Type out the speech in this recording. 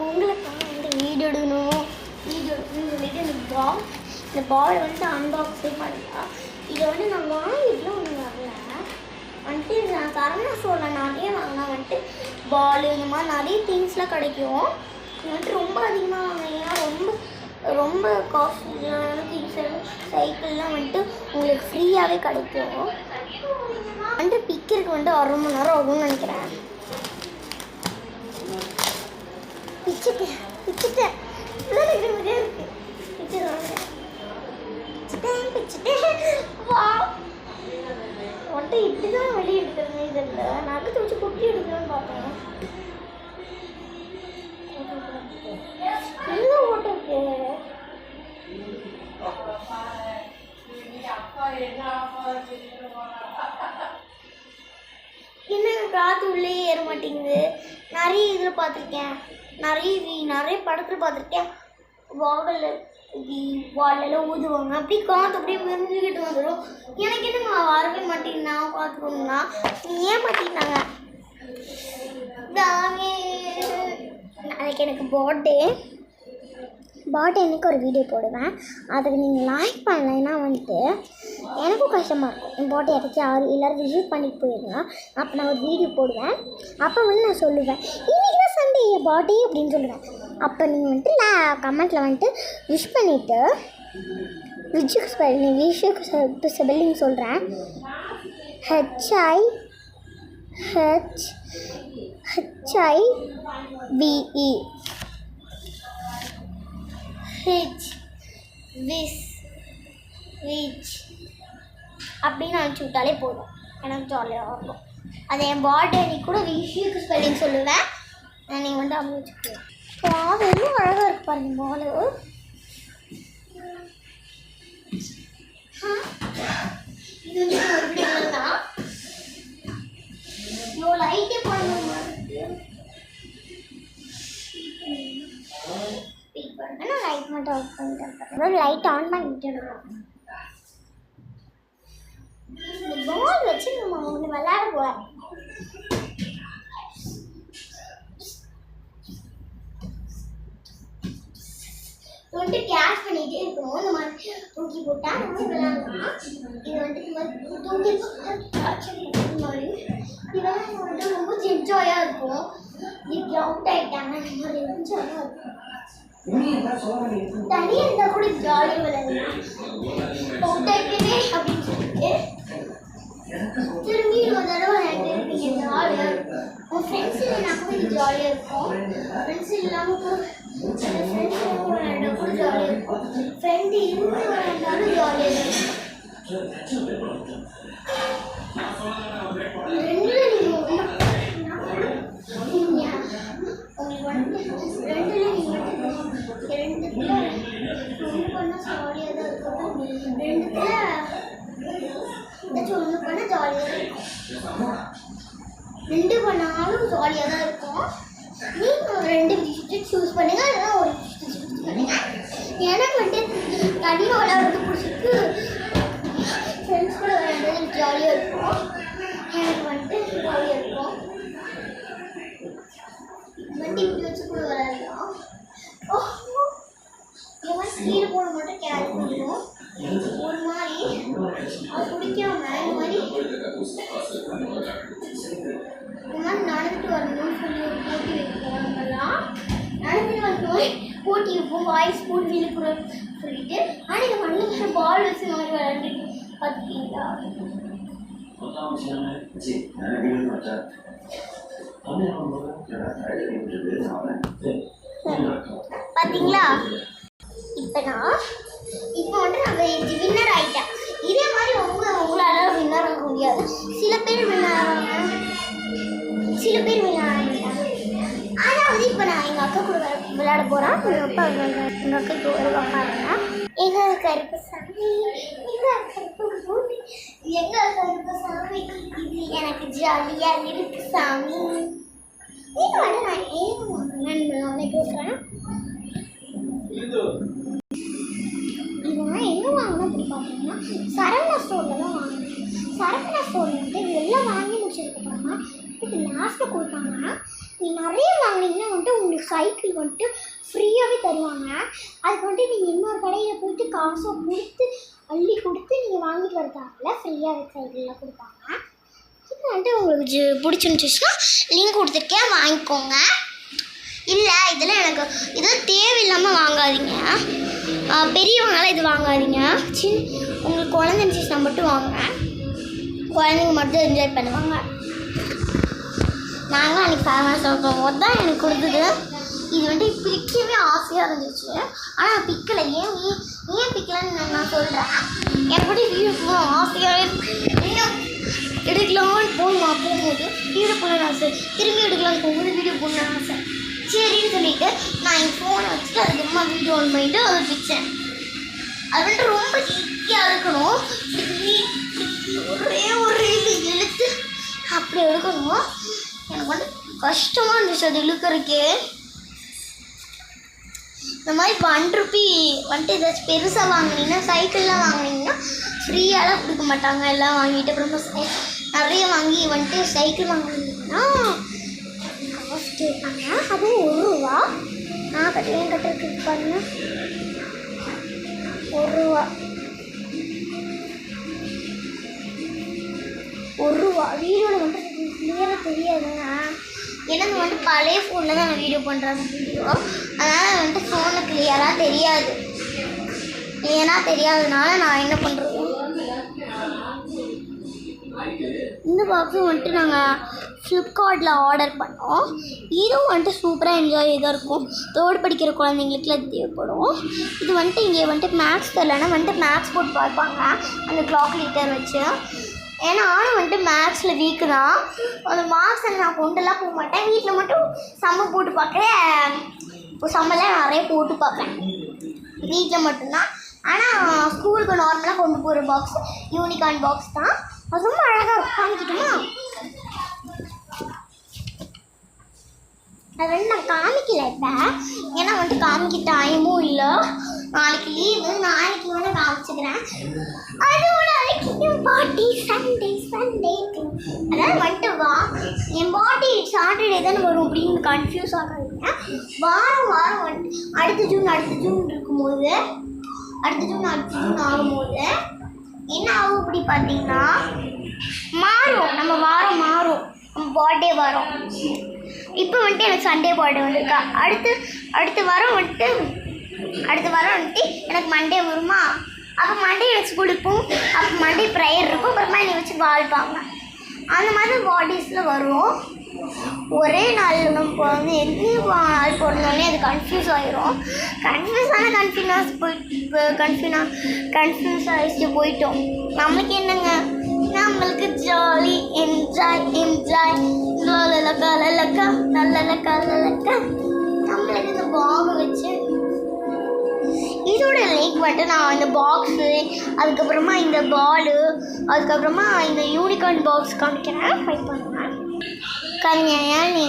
உங்களுக்காக வந்து வீடியோ எடுக்கணும் சொல்லிட்டு இந்த பால் வந்துட்டு அன்பாக்ஸே பண்ணலாம். இதை வந்து நான் வாங்கிட்டுலாம் ஒன்று வரல வந்துட்டு நான் சரவணா ஸ்டோரில் நிறைய வாங்கினா வந்துட்டு பால் இந்த மாதிரி நிறைய திங்ஸ்லாம் கிடைக்கும். இது வந்துட்டு ரொம்ப அதிகமாக வாங்கினீங்கன்னா ரொம்ப காஸ்ட்லியான திங்ஸ் சைக்கிள்லாம் வந்துட்டு உங்களுக்கு ஃப்ரீயாகவே கிடைக்கும். வந்துட்டு பிக்கிறதுக்கு வந்துட்டு 1/2 மணி நேரம் ஆகும்னு நினைக்கிறேன். பிச்சுட்டேன் வந்துட்டு இப்படிதான் வெளியே எடுக்கிறது. இதில் நகத்தை வச்சு குட்டி எடுக்கணும்னு பார்த்தேன். என்ன ஓட்ட இருக்கு? என்ன காற்று உள்ளே ஏற மாட்டேங்குது. நிறைய இதில் பார்த்துருக்கேன், நிறைய படத்தில் பார்த்துருக்கேன். வாலெல்லாம் ஊதுவாங்க, அப்படி காற்று அப்படியே மெரிஞ்சுக்கிட்டு வந்துடும். எனக்கு என்னங்க வரவே மாட்டேங்குது. நான் பார்த்துக்கணும்னா நீ ஏன் மாட்டேங்கிறாங்க. நாளைக்கு எனக்கு பர்த்டே அன்றைக்கி ஒரு வீடியோ போடுவேன். அதுக்கு நீங்கள் லைக் பண்ணலைன்னா வந்துட்டு எனக்கும் கஷ்டமாக இருக்கும். என் பர்த்டே யாராச்சும் எல்லோரும் விசிட் பண்ணிட்டு போயிருங்க. அப்போ நான் ஒரு வீடியோ போடுவேன். அப்போ வந்து நான் சொல்லுவேன் இன்றைக்கி தான் சண்டே என் பர்த்டே அப்படின்னு சொல்லுவேன். அப்போ நீங்கள் வந்துட்டு கமெண்ட்டில் வந்துட்டு விஷ் பண்ணிவிட்டு விஷுக்கு ஸ்பெல்லிங் சொல்கிறேன். HIVE அப்படின்னு அனுப்பிச்சி விட்டாலே போதும். எனக்கு ஜாலியாக இருக்கும். அது என் பர்த்டே அன்றைக்கி கூட விஷுக்கு ஸ்பெல்லிங் சொல்லுவேன். நீங்கள் வந்து அப்படி வச்சுக்குவேன். அது இன்னும் அழகாக இருக்கு பாருங்க பால். இது வந்து ஒரு வீடியோ தான். இவ்வளோ லைட்டே பண்ணணும். நான் லைட் மட்டும் ஆஃப் பண்ணிட்டேன். லைட் ஆன் பண்ணிட்டு இந்த பால் வச்சு நம்ம ஒன்று விளையாட போகிறோம். வந்துட்டு கேஷ் பண்ணிகிட்டே இருக்கணும். இந்த மாதிரி தூக்கி போட்டால் நம்ம விளையாடலாம். இது வந்துட்டு இந்த மாதிரி தூக்கி மாதிரி இதெல்லாம் வந்துட்டு ரொம்ப என்ஜாயாக இருக்கும். இதுக்கு அவுட் ஆகிட்டாங்க இந்த மாதிரி என்ஜாயாக இருக்கும். தனியாக இருந்தால் கூட ஜாலியாக விளையாடலாம். அவுட் ஆகிட்டே அப்படின்னு சொல்லிட்டு திரும்பி ஒரு தடவை விளையாண்டுருப்பீங்க. ஜாலியாக இருக்கும். உங்கள் ஃப்ரெண்ட்ஸ் இல்லைனா கூட இது ஜாலியாக இருக்கும். ஃப்ரெண்ட்ஸ் இல்லாமல் கூட விளையாண்டா கூட ஜாலியாக இருக்கும். ஃப்ரெண்டு இருந்து விளையாண்டாலும் ஜாலியாக இருக்கும். ரெண்டு பண்ணாலும் ஜாலியாக தான் இருக்கும். நீங்கள் 2 விஷயத்தை சூஸ் பண்ணுங்கள். அதெல்லாம் ஒரு விஷயத்தை சூஸ் பண்ணுங்கள். எனக்கு வந்துட்டு தனியாக விளையாடுறது பிடிச்சிருக்கு. ஃப்ரெண்ட்ஸ் கூட விளையாடுறது ஜாலியாக இருக்கும். எனக்கு வந்துட்டு ஜாலியாக இருக்கும். வந்துட்டு இப்படி வச்சு கூட விளையாடலாம். இந்த மாதிரி கீழே போன மட்டும் கேரி பண்ணணும். ஒரு மாதிரி அது பிடிக்காம இந்த மாதிரி நடந்துட்டு வரணும்னு சொல்லி ஒரு போட்டி வைப்போம். நம்மலாம் நடந்துட்டு வரணும் போட்டி வைப்போம். வாய்ஸ் போட்டு விழுப்புறம் சொல்லிட்டு. ஆனால் இந்த மண்ணு பால் வச்சு மாதிரி விளையாண்டுட்டு பார்த்தீங்களா? பார்த்தீங்களா? இப்போ வந்து நான் வின்னர் ஆகிட்டேன். இதே மாதிரி உங்களால வின்னர் ஆக முடியாது. சில பேர் வின்னர் ஆகிறாங்க, சில பேர் வின்னர் ஆகிட்டாங்க. அதாவது இப்போ நான் எங்கள் அக்கா கூட விளையாட போகிறேன். எங்கள் அக்கா கூட உட்காருங்க. எங்கள் கருப்பு சாமி, எங்கள் கருப்பு பூமி, எங்கள் கருப்பு சாமி, இது எனக்கு ஜாலியாக இருக்கு சாமி. நீங்கள் வந்து நான் ஏன் கேட்குறேன். இதெல்லாம் எங்கே வாங்கினா அப்படி பார்த்தீங்கன்னா சரவணா ஸ்டோரில் தான் வாங்கினேன். சரவணா ஸ்டோரில் வந்து இதெல்லாம் வாங்கி முடிச்சதுக்கப்புறமா இதுக்கு லாஸ்ட்டில் கொடுத்தாங்கன்னா நீ நிறைய நிறைய வாங்கினீங்கன்னா வந்துட்டு உங்களுக்கு சைக்கிள் வந்துட்டு ஃப்ரீயாகவே தருவாங்க. அதுக்கு வந்துட்டு நீங்கள் இன்னொரு கடையில் போயிட்டு காசை கொடுத்து அள்ளி கொடுத்து நீங்கள் வாங்கிட்டு வரதால ஃப்ரீயாக சைக்கிளில் கொடுப்பாங்க. இது வந்துட்டு உங்களுக்கு பிடிச்சிருந்துச்சுன்னா லிங்க் கொடுத்துருக்கேன், வாங்கிக்கோங்க. இல்லை இதெல்லாம் எனக்கு இதெல்லாம் தேவையில்லாமல் வாங்காதீங்க. பெரியவங்களாம் இது வாங்காதீங்க. உங்களுக்கு குழந்தை இருந்துச்சுன்னா மட்டும் வாங்க, குழந்தைங்க மட்டும் என்ஜாய் பண்ணுவாங்க. நாங்கள் அன்றைக்கி ஃபேமஸ் போகும்போது தான் எனக்கு கொடுத்தது. இது வந்துட்டு பிக்கவே ஆசையாக இருந்துச்சு, ஆனால் பிக்கலை. ஏன் பிக்கலைன்னு நான் சொல்கிறேன். எனக்கு மட்டும் வீடு போக ஆசையாக இன்னும் எடுக்கலாம்னு போகும்போது வீடு போகணுன்னு ஆசை, திரும்பி எடுக்கலாம்னு போகும்போது வீடியோ போகணுன்னு ஆசை. சரின்னு சொல்லிவிட்டு நான் என் ஃபோனை வச்சுட்டு அதுக்கப்புறமா வீடியோ ஆன் பண்ணிவிட்டு அதை பிச்சேன். அது வந்துட்டு ரொம்ப ஈஸியாக இருக்கணும், ஒரே இது இழுத்து அப்படி எடுக்கணும். எனக்கு வந்து கஷ்டமாக இருந்துச்சு அது இழுக்கிறதுக்கே. இந்த மாதிரி ₹1 வந்துட்டு ஏதாச்சும் பெருசாக வாங்கினீங்கன்னா, சைக்கிள்லாம் வாங்கினீங்கன்னா ஃப்ரீயாலாம் கொடுக்க மாட்டாங்க. எல்லாம் வாங்கிட்டு அப்புறமா நிறைய வாங்கி வந்துட்டு சைக்கிள் வாங்கினீங்கன்னா காசு கேட்பாங்க. அதுவும் ₹1. நான் கட்டுறதுக்கு பாருங்க ₹1. வீடியோவில் வந்துட்டு கிளியராக தெரியாதுங்க. எனக்கு வந்துட்டு பழைய ஃபோனில் தான் நான் வீடியோ பண்ணுறேன் வீடியோ, அதனால் வந்துட்டு ஃபோனில் கிளியராக தெரியாது. கிளியராக தெரியாததுனால நான் என்ன பண்ணுறது, இந்த பாக்ஸும் வந்துட்டு நாங்கள் ஃப்ளிப்கார்ட்டில் ஆர்டர் பண்ணோம். இதுவும் வந்துட்டு சூப்பராக என்ஜாய் இதாக இருக்கும். தேர்ட் படிக்கிற குழந்தைங்களுக்குலாம் இது தேவைப்படும். இது வந்துட்டு இங்கே வந்துட்டு மேக்ஸ் தரலன்னா வந்துட்டு மேக்ஸ் போட்டு பார்ப்பாங்க அந்த கால்குலேட்டர் வச்சு. ஏன்னா நானும் வந்துட்டு மேக்ஸில் வீக்கு தான். அந்த மார்க்ஸ் நான் கொண்டுலாம் போக மாட்டேன், வீட்டில் மட்டும் சம்ம போட்டு பார்க்குறேன். இப்போ சம்மெல்லாம் நிறைய போட்டு பார்ப்பேன் வீட்டில் மட்டும்தான். ஆனால் ஸ்கூலுக்கு நார்மலாக கொண்டு போகிற பாக்ஸ் யூனிகார்ன் பாக்ஸ் தான். அது ரொம்ப அழகாக காமிக்கிட்டுமா, அது வந்து நான் காமிக்கல இப்போ, ஏன்னா வந்துட்டு காமிக்க டைமும் இல்லை. நாளைக்கு லீவு, நாளைக்கு வேணால் காமிச்சுக்கிறேன். அதுவும் நாளைக்கு என் பாட்டி சண்டே அதாவது வந்துட்டு என் பாட்டி சாட்டர்டே தானே வரும் அப்படின்னு கன்ஃபியூஸ் ஆகாதீங்க. வாரம் வந்துட்டு அடுத்த ஜூன் இருக்கும்போது அடுத்த ஜூன் ஆகும்போது என்ன ஆகும் அப்படி பார்த்தீங்கன்னா மாறும், நம்ம வாரம் மாறும், நம்ம பர்த்டே வரும். இப்போ வந்துட்டு எனக்கு சண்டே பர்த்டே வந்திருக்கா. அடுத்த வாரம் வந்துட்டு எனக்கு மண்டே வருமா. அப்போ மண்டே எனக்கு ஸ்கூலுக்கு போகும், அப்போ மண்டே ப்ரேயர் இருக்கும், அப்புறமா என்னை வச்சு வாழ்ப்பாங்க. அந்த மாதிரி பாடிஸில் வரும். ஒரே நாள் நம்ம வந்து எந்த நாள் போடணுன்னே அது கன்ஃபியூஸ் ஆகிரும். கன்ஃபியூஸ் ஆகிடுச்சு போயிட்டோம். நம்மளுக்கு என்னங்க, நம்மளுக்கு ஜாலி என்ஜாய் லலக்கா நம்மளுக்கு இந்த பாகை வச்சு இதோட லைக் வந்துட்டு நான் இந்த பாக்ஸு, அதுக்கப்புறமா இந்த பாலு, அதுக்கப்புறமா இந்த யூனிகார்ன் பாக்ஸ் காமிக்கிறேன். ஃபைட் பண்ணுவேன் கல்யாணி